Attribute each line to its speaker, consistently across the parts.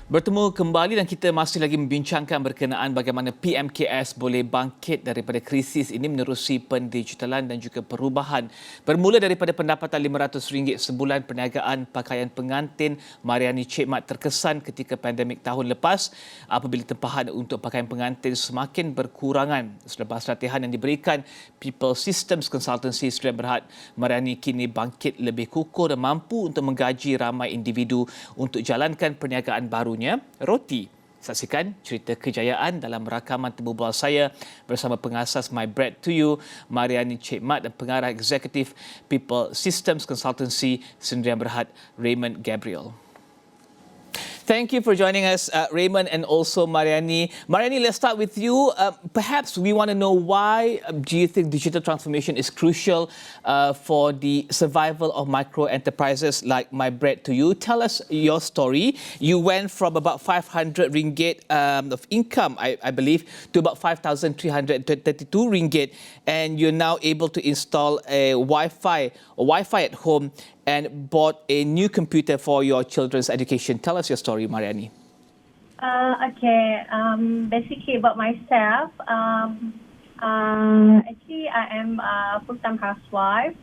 Speaker 1: Bertemu kembali dan kita masih lagi membincangkan berkenaan bagaimana PMKS boleh bangkit daripada krisis ini menerusi pendigitalan dan juga perubahan. Bermula daripada pendapatan RM500 sebulan, perniagaan pakaian pengantin Marriani Che Mat terkesan ketika pandemik tahun lepas apabila tempahan untuk pakaian pengantin semakin berkurangan. Selepas latihan yang diberikan People Systems Consultancy Sdn Bhd, Marriani kini bangkit lebih kukuh dan mampu untuk menggaji ramai individu untuk jalankan perniagaan baru. Roti. Saksikan cerita kejayaan dalam rakaman temu bual saya bersama Pengasas MyBread2u, Marriani Che Mat dan Pengarah Eksekutif People Systems Consultancy Sdn Bhd, Raymond Gabriel. Thank you for joining us, Raymond and also Marriani. Marriani, let's start with you. Perhaps we want to know why do you think digital transformation is crucial for the survival of micro enterprises like MyBread2u. Tell us your story. You went from about ringgit 500 of income, I believe, to about 5,332 ringgit, and you're now able to install a Wi-Fi at home and bought a new computer for your children's education. Tell us your story, Marriani.
Speaker 2: Basically about myself, actually I am a full-time housewife.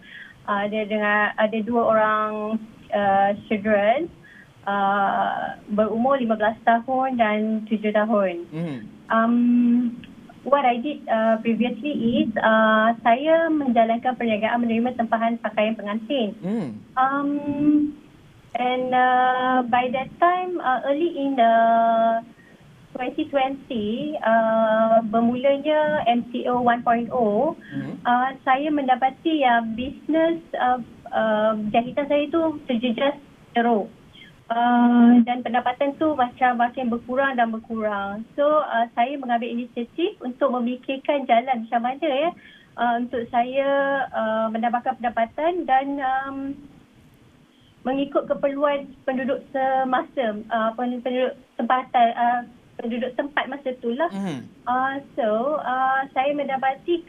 Speaker 2: Ada dua orang children, berumur 15 tahun dan 7 tahun. What I did previously is saya menjalankan perniagaan menerima tempahan pakaian pengantin. And by that time, early in the 2020, bermulanya MCO 1.0, saya mendapati bisnes jahitan saya itu terjejas teruk. Dan pendapatan tu macam makin berkurang dan berkurang. So saya mengambil inisiatif untuk memikirkan jalan macam mana untuk saya mendapatkan pendapatan dan mengikut keperluan penduduk semasa, penduduk tempatan, penduduk tempat masa itulah. So saya mendapati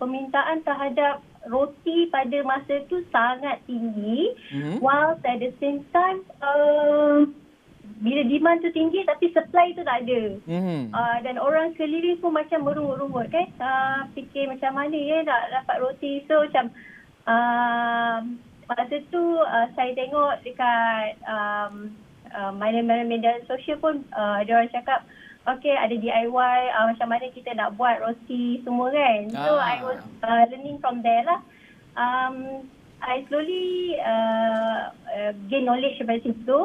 Speaker 2: permintaan terhadap roti pada masa itu sangat tinggi, whilst at the same time bila demand tu tinggi tapi supply tu tak ada. Dan orang sekeliling pun macam merungut-rungut kan, fikir macam mana nak dapat roti. So macam masa tu saya tengok dekat mana-mana media sosial pun dia orang cakap okay, ada DIY, macam mana kita nak buat roti semua kan. So I was learning from there lah. I slowly gain knowledge dari situ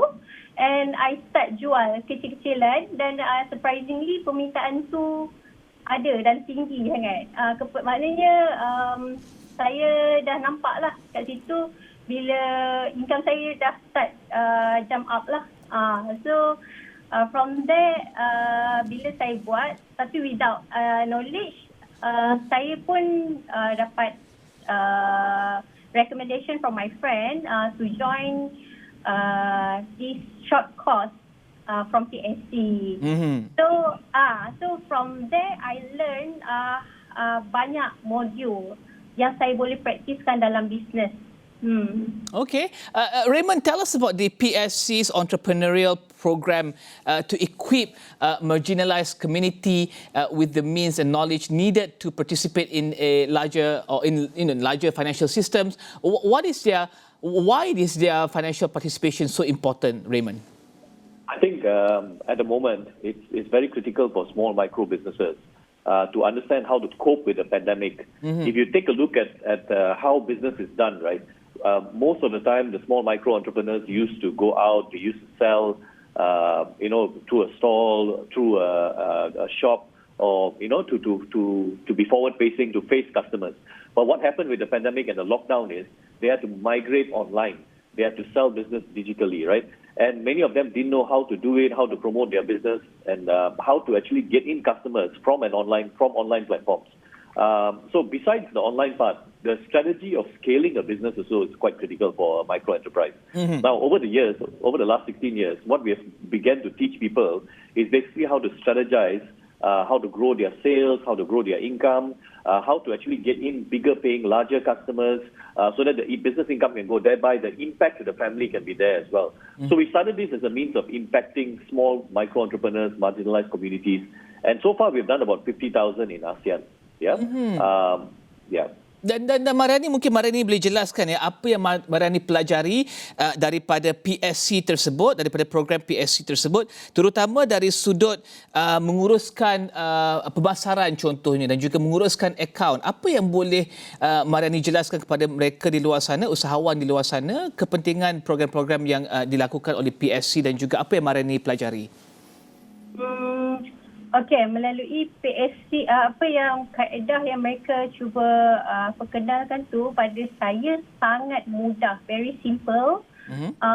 Speaker 2: and I start jual kecil-kecilan dan surprisingly permintaan tu ada dan tinggi sangat. Maknanya saya dah nampak lah kat situ bila income saya dah start jump up lah. So from there, bila saya buat, tapi without knowledge, saya pun dapat recommendation from my friend to join this short course from PSC. So from there, I learn banyak modul yang saya boleh praktiskan dalam bisnes.
Speaker 1: Okay. Raymond, tell us about the PSC's entrepreneurial program to equip marginalized community with the means and knowledge needed to participate in a larger or in larger financial systems. Why is their financial participation so important, Raymond?
Speaker 3: I think at the moment it's very critical for small micro businesses to understand how to cope with the pandemic. If you take a look at how business is done, right? Most of the time, the small micro entrepreneurs used to go out, they used to sell, through a stall, through a shop, or to be forward-facing, to face customers. But what happened with the pandemic and the lockdown is they had to migrate online. They had to sell business digitally, right? And many of them didn't know how to do it, how to promote their business, and how to actually get in customers from online platforms. So besides the online part, the strategy of scaling a business also is quite critical for a micro enterprise. Now, over the last 16 years, what we have began to teach people is basically how to strategize, how to grow their sales, how to grow their income, how to actually get in bigger paying, larger customers, so that the business income can go. Thereby, the impact to the family can be there as well. So we started this as a means of impacting small micro entrepreneurs, marginalized communities, and so far we've done about 50,000 in ASEAN. Yeah. Yeah.
Speaker 1: Dan Marriani, mungkin Marriani boleh jelaskan ya apa yang Marriani pelajari daripada PSC tersebut, daripada program PSC tersebut, terutama dari sudut menguruskan pemasaran contohnya dan juga menguruskan akaun. Apa yang boleh Marriani jelaskan kepada mereka di luar sana, usahawan di luar sana, kepentingan program-program yang dilakukan oleh PSC dan juga apa yang Marriani pelajari?
Speaker 2: Okey, melalui PSC, apa yang kaedah yang mereka cuba perkenalkan tu pada saya sangat mudah, very simple.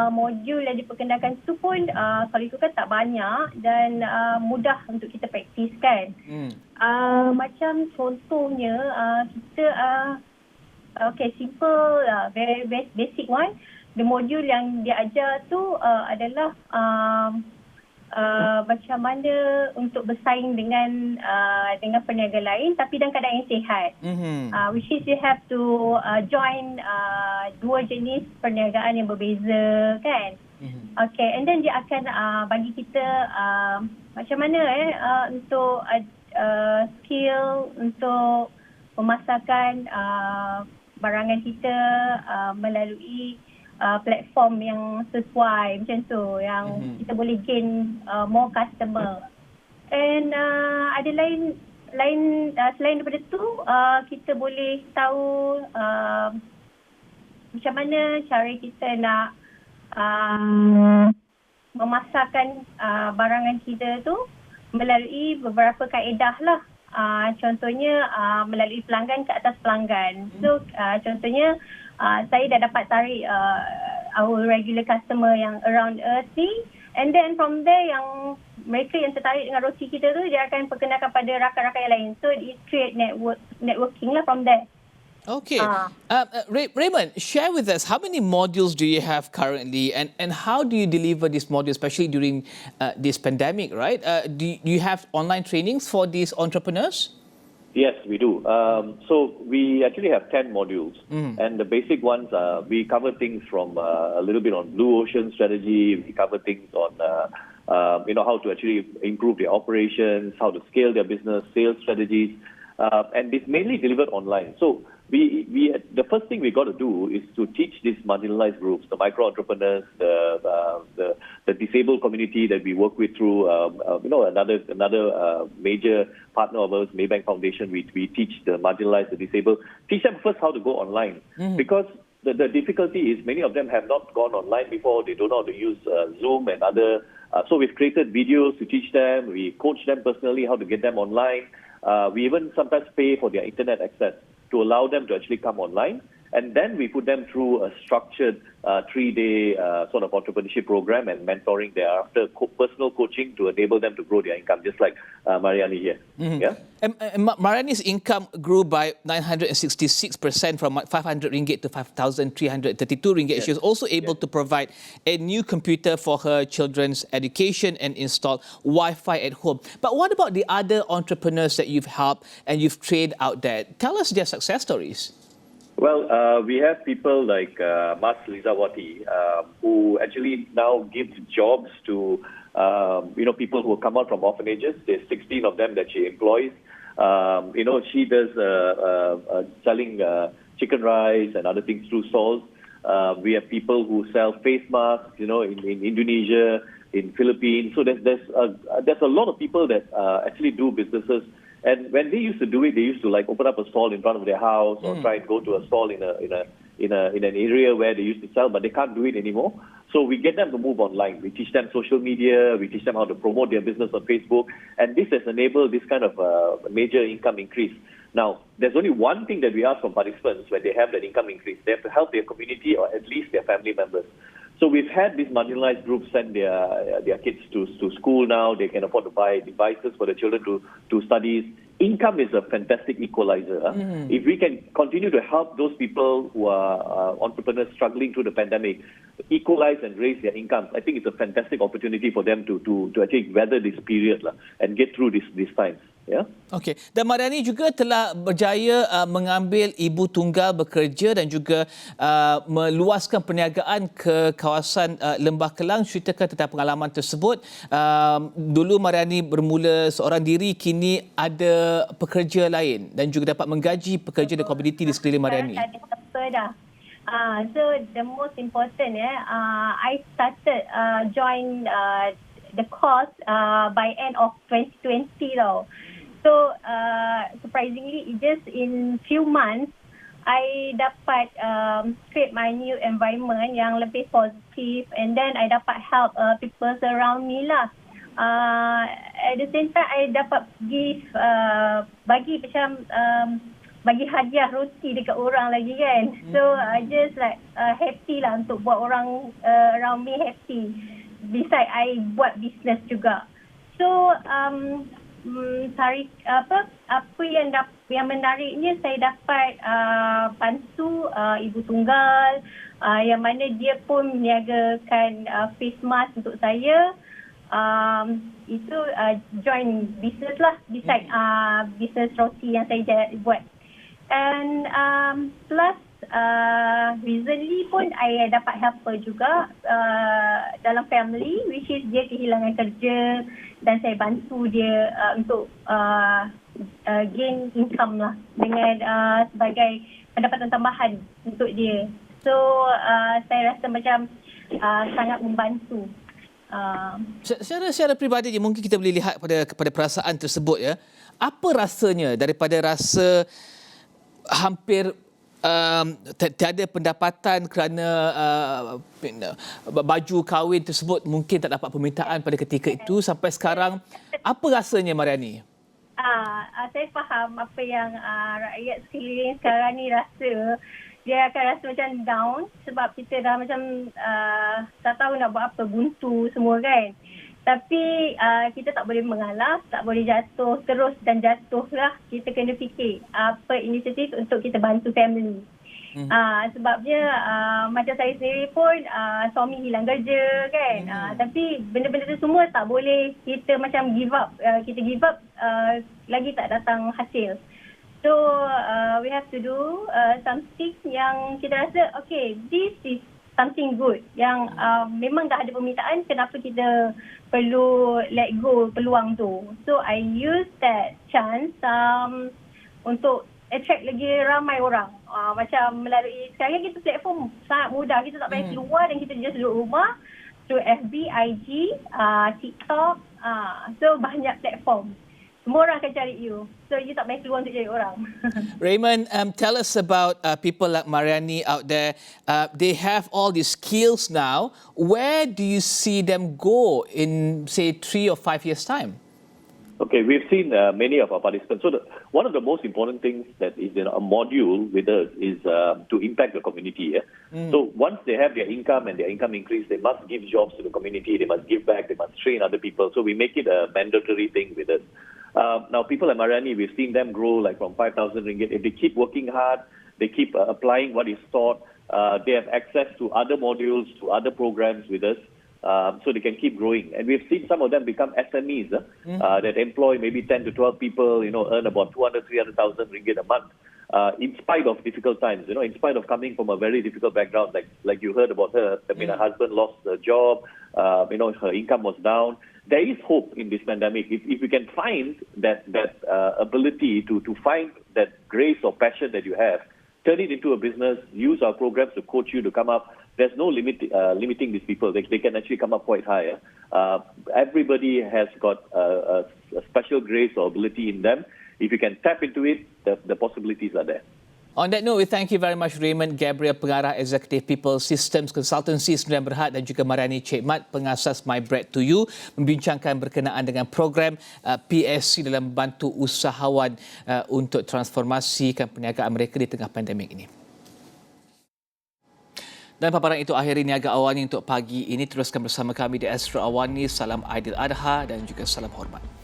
Speaker 2: Modul yang diperkenalkan tu pun kalau itu kan tak banyak dan mudah untuk kita praktiskan. Macam contohnya kita simple, very basic one. The modul yang dia ajar tu adalah macam mana untuk bersaing dengan peniaga lain tapi dalam keadaan yang sihat. Which is you have to join dua jenis perniagaan yang berbeza kan. Okay, and then dia akan bagi kita macam mana untuk skill untuk memasarkan barangan kita melalui platform yang sesuai macam tu, yang kita boleh gain more customer. And ada lain selain daripada tu, kita boleh tahu macam mana cara kita nak memasarkan barangan kita tu melalui beberapa kaedah lah. Contohnya melalui pelanggan ke atas pelanggan. So contohnya saya dah dapat tarik our regular customer yang around us ni, and then from there yang mereka yang tertarik dengan roti kita tu, dia akan perkenalkan pada rakan-rakan yang lain. So it create networking lah from there.
Speaker 1: Okay. Raymond, share with us how many modules do you have currently and how do you deliver these modules, especially during this pandemic, right? Do you have online trainings for these entrepreneurs?
Speaker 3: Yes, we do. So we actually have 10 modules, and the basic ones we cover things from a little bit on blue ocean strategy. We cover things on how to actually improve their operations, how to scale their business, sales strategies, and it's mainly delivered online. So the first thing we got to do is to teach these marginalized groups, the micro entrepreneurs, the disabled community that we work with through another major partner of ours, Maybank Foundation. We teach the marginalized, the disabled, teach them first how to go online, because the difficulty is many of them have not gone online before. They don't know how to use Zoom and other. So we've created videos to teach them. We coach them personally how to get them online. We even sometimes pay for their internet access to allow them to actually come online. And then we put them through a structured 3-day sort of entrepreneurship program and mentoring thereafter, personal coaching to enable them to grow their income, just like Marriani here. Yeah?
Speaker 1: Marriani's income grew by 966% from 500 ringgit to 5,332 ringgit.
Speaker 3: Yes.
Speaker 1: She was also able to provide a new computer for her children's education and install Wi-Fi at home. But what about the other entrepreneurs that you've helped and you've trained out there? Tell us their success stories.
Speaker 3: Well, we have people like Mas Lizawati, who actually now gives jobs to people who come out from orphanages. There's 16 of them that she employs. She does selling chicken rice and other things through stalls. We have people who sell face masks, in Indonesia, in Philippines. So there's a lot of people that actually do businesses. And when they used to do it, they used to open up a stall in front of their house or try and go to a stall in an area where they used to sell, but they can't do it anymore. So we get them to move online. We teach them social media. We teach them how to promote their business on Facebook. And this has enabled this kind of major income increase. Now, there's only one thing that we ask from participants when they have that income increase. They have to help their community or at least their family members. So we've had these marginalized groups send their kids to school now. They can afford to buy devices for the children to study. Income is a fantastic equalizer. If we can continue to help those people who are entrepreneurs struggling through the pandemic equalize and raise their incomes, I think it's a fantastic opportunity for them to actually weather this period and get through these times. Ya.
Speaker 1: Okey, dan Marriani juga telah berjaya mengambil ibu tunggal bekerja dan juga meluaskan perniagaan ke kawasan Lembah Kelang. Ceritakan tentang pengalaman tersebut. Dulu Marriani bermula seorang diri, kini ada pekerja lain dan juga dapat menggaji pekerja dan komuniti di sekeliling Marriani.
Speaker 2: So the most important, I started join the course by end of 2020 tau. So surprisingly, just in few months, I dapat create my new environment yang lebih positif, and then I dapat help people around me lah. At the same time, I dapat give bagi macam bagi hadiah roti dekat orang lagi kan. So I just like happy lah untuk buat orang around me happy. Besides, I buat business juga. So apa yang menariknya, saya dapat bantu ibu tunggal yang mana dia pun meniagakan face mask untuk saya. Itu join business lah, beside business roti yang saya buat. And plus recently pun I dapat helper juga dalam family, which is dia kehilangan kerja dan saya bantu dia untuk gain income lah dengan sebagai pendapatan tambahan untuk dia. So saya rasa macam sangat membantu.
Speaker 1: Secara peribadi je, mungkin kita boleh lihat kepada perasaan tersebut ya. Apa rasanya daripada rasa hampir tiada pendapatan kerana baju kahwin tersebut mungkin tak dapat permintaan pada ketika itu sampai sekarang, apa rasanya Marriani?
Speaker 2: Saya faham apa yang rakyat sekeliling sekarang ni rasa. Dia akan rasa macam down sebab kita dah macam tak tahu nak buat apa, buntu semua kan. Tapi kita tak boleh mengalah, tak boleh jatuh terus dan jatuh lah. Kita kena fikir apa inisiatif untuk kita bantu family. Sebabnya macam saya sendiri pun suami hilang kerja kan. Tapi benda-benda tu semua tak boleh kita macam give up. Kita give up lagi tak datang hasil. So we have to do something yang kita rasa okay, this is something good yang memang dah ada permintaan, kenapa kita perlu let go peluang tu. So I use that chance untuk attract lagi ramai orang. Macam melalui sekarang kita platform sangat mudah, kita tak payah keluar dan kita just duduk rumah through FB, IG, TikTok. So banyak platform. Semua orang akan cari you. So you tak payah keluar untuk cari orang.
Speaker 1: Raymond, tell us about people like Marriani out there. They have all these skills now. Where do you see them go in, say, 3 or 5 years' time?
Speaker 3: Okay, we've seen many of our participants. So one of the most important things that is in a module with us is to impact the community. So once they have their income and their income increase, they must give jobs to the community, they must give back, they must train other people. So we make it a mandatory thing with us. Now, people at Marriani, we've seen them grow like from 5,000 ringgit. If they keep working hard, they keep applying what is taught, they have access to other modules, to other programs with us. So they can keep growing. And we've seen some of them become SMEs that employ maybe 10 to 12 people, earn about 200, 300,000 ringgit a month. In spite of difficult times, in spite of coming from a very difficult background, like you heard about her. I mean, her husband lost a job, her income was down. There is hope in this pandemic. If we can find that ability to find that grace or passion that you have, turn it into a business, use our programs to coach you to come up. There's no limiting these people. They can actually come up quite high. Everybody has got a special grace or ability in them. If you can tap into it, the possibilities are there.
Speaker 1: On that note, we thank you very much Raymond, Gabriel, Pengarah Eksekutif People Systems Consultancy Sdn Bhd dan juga Marriani Che Mat, Pengasas MyBread2u membincangkan berkenaan dengan program PSC dalam membantu usahawan untuk transformasikan perniagaan mereka di tengah pandemik ini. Dan paparan itu akhiri Niaga AWANI untuk pagi ini. Teruskan bersama kami di Astro AWANI. Salam Aidil Adha dan juga salam hormat.